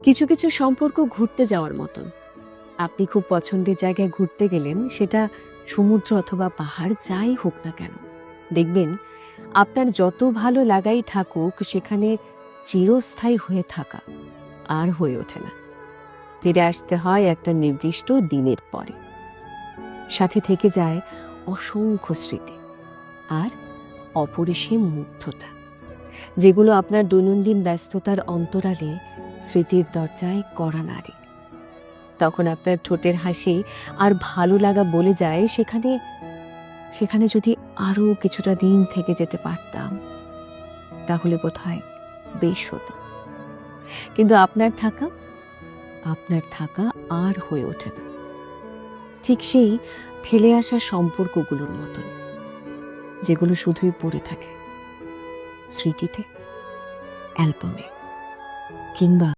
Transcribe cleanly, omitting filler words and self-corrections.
কিছু কিছু সম্পর্ক ঘুরতে যাওয়ার মতন। আপনি খুব পছন্দের জায়গায় ঘুরতে গেলেন, সেটা সমুদ্র অথবা পাহাড় যাই হোক না কেন, দেখবেন আপনার যত ভালো লাগাই থাকুক সেখানে চিরস্থায়ী হয়ে থাকা আর হয়ে ওঠে না। ফিরে আসতে হয় একটা নির্দিষ্ট দিনের পরে। সাথে থেকে যায় অসংখ্য স্মৃতি আর অপরিসীম মুগ্ধতা, যেগুলো আপনার দৈনন্দিন ব্যস্ততার অন্তরালে স্মৃতির দরজায় কড়া নাড়ে। তখন আপনার ঠোঁটের হাসি আর ভালো লাগা বলে যায়, সেখানে সেখানে যদি আরো কিছুটা দিন থেকে যেতে পারতাম তাহলে বোধহয় বেশ হতো। কিন্তু আপনার থাকা আর হয়ে ওঠে না, ঠিক সেই ফেলে আসা সম্পর্কগুলোর মতন, যেগুলো শুধুই পড়ে থাকে স্মৃতিতে, অ্যালবামে, কিংবা